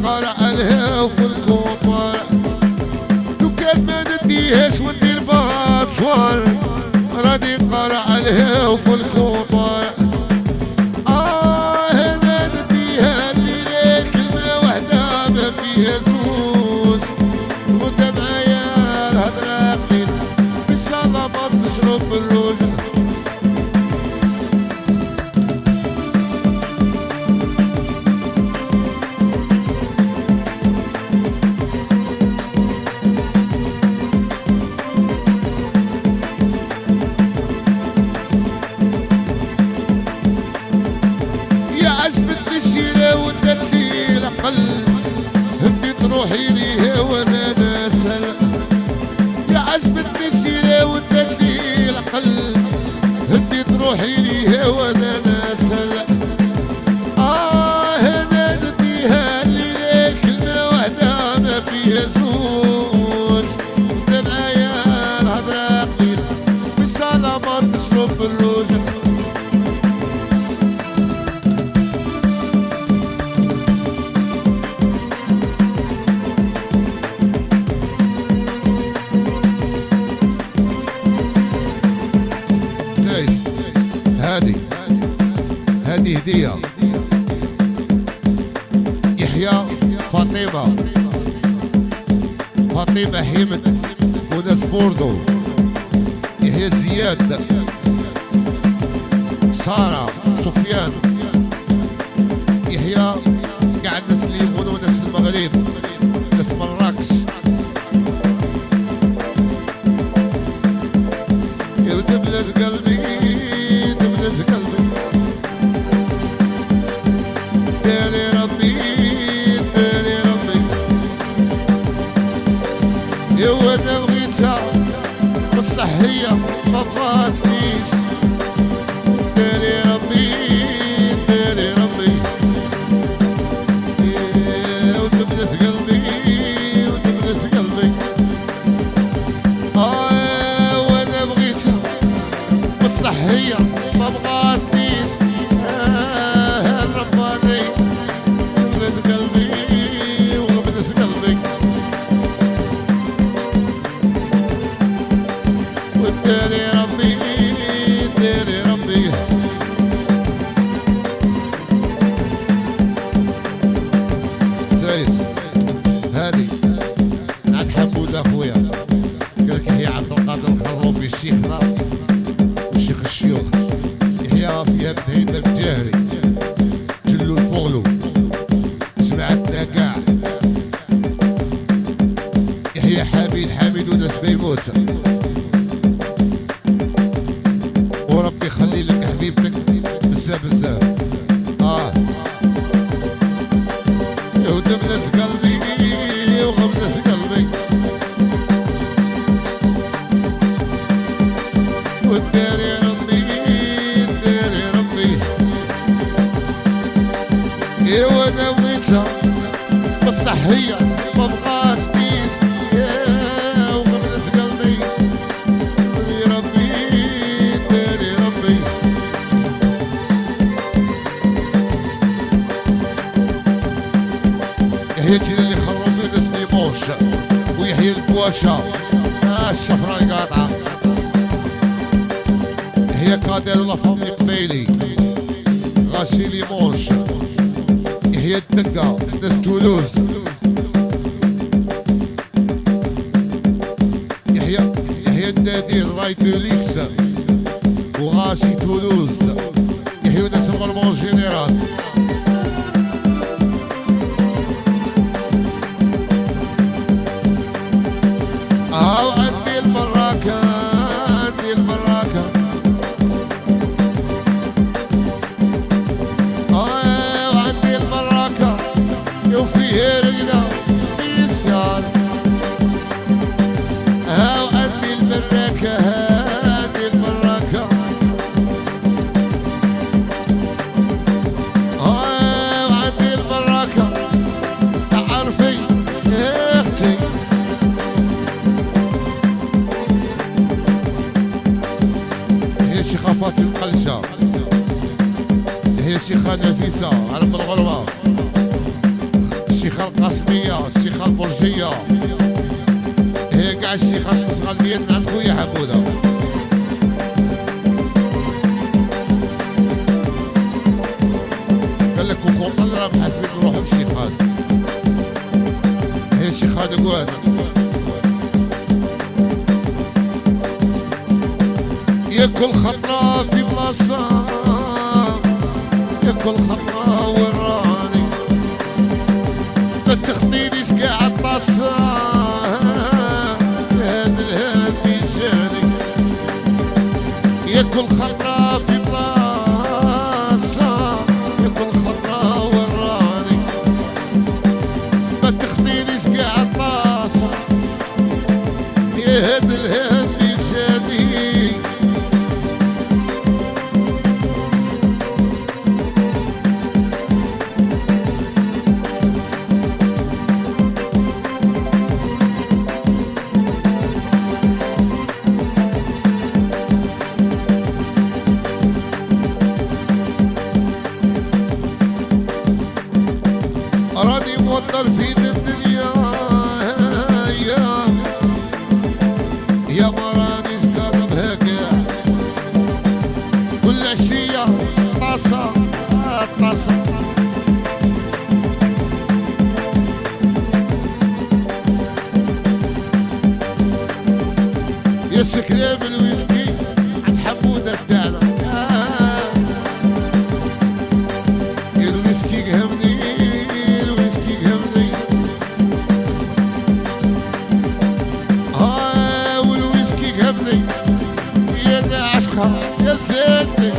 قارع عليها وفي الكوطوار لو كان ما نديهاش وندير بها تصوار راني قارع عليها وفي الكوطوار هنا نديها الليلة كلمة وحدة ما فيها زوز وانت معايا الهضرة قليل ان شاء الله ما تشرب بالروج هديت روحي ليها وانا ناسل يا عزمتني السيرة ودت لي العقل هديت روحي ليها وانا ناسل هنا نديها الليلة كلمة واحدة ما فيها زوج انت معايا الهضرة قليل ان شاء الله ما تشرب بالروج هذه هدية يحيى فاطمة حمد وناس بوردو يحيى زياد سارة سفيان يحيى قاعد ناس ليمون وناس المغرب ناس مراكش يا دبلة قلبي دبلة قلبي داري ربي داري ربي يا وانا بغيتها بصح هي ما بغاتنيش داري ربي داري ربي ودبلة قلبي ودبلة قلبي وانا بغيتها بصح هي ما بغاتنيش رباني دبلة قلبي وغبلة قلبي وداري ربي داري ربي زايس هادي عاد حمود اخويا قالك يحيى عبد القادر الخروبي شيخنا وشيخ الشيوخ يحيى فيها بدهينا الجاهري جلو الفغلو جمعتنا كاع يحيى حميد وناس بيموت وربي يخلي لك حبيبتك بزاف بزاف يا ودبلة قلبي وغبلة قلبي وداري ربي داري ربي يا وانا بغيتها بصح هي ما بغاتنيش يا وغبلة قلبي داري ربي داري ربي يحيى الجيل اللي خربوا ناس ليموش ويحيى البواشة الشفرة القاطعة يحيى قادر ولا فامي قبيلي غاشي ليموش يحيى الدقة ناس تولوز يحيى الدادير راي دوليكس وغاشي تولوز يحيى ناس الغربون جينيرال وعندي البراكة عندي البراكة وعندي البراكة وفيه رقدة سبيسيال وعندي البراكة عندي البراكة وعندي البراكة تعرفي يا اختي شيخة فاطمة القلشة هي شيخة نفيسة عرف الغربة الشيخة القاسمية الشيخة البرجية هي كاع الشيخة المصغليات عند خويا حمودة. قال لك وكون راه محاسبين نروحو بشيخات هي الشيخة دقوانا يا كل خطرة في بلاصة يا كل خطرة وراني ما تخطينيش كاع الطاسة هاد الهام جاني يا كل خطرة في بلاصة يا كل خطرة وراني ما تخطينيش كاع الطاسة يا هاد الهام جاني راني موتر في الدنيا يا ما رانيش قادم هكا كل عشية طاسة طاسة يا سكري بالويسكي عند حمودة الدالة يا الويسكي قهمني والويسكي قهمني يا عشقها يا زيتي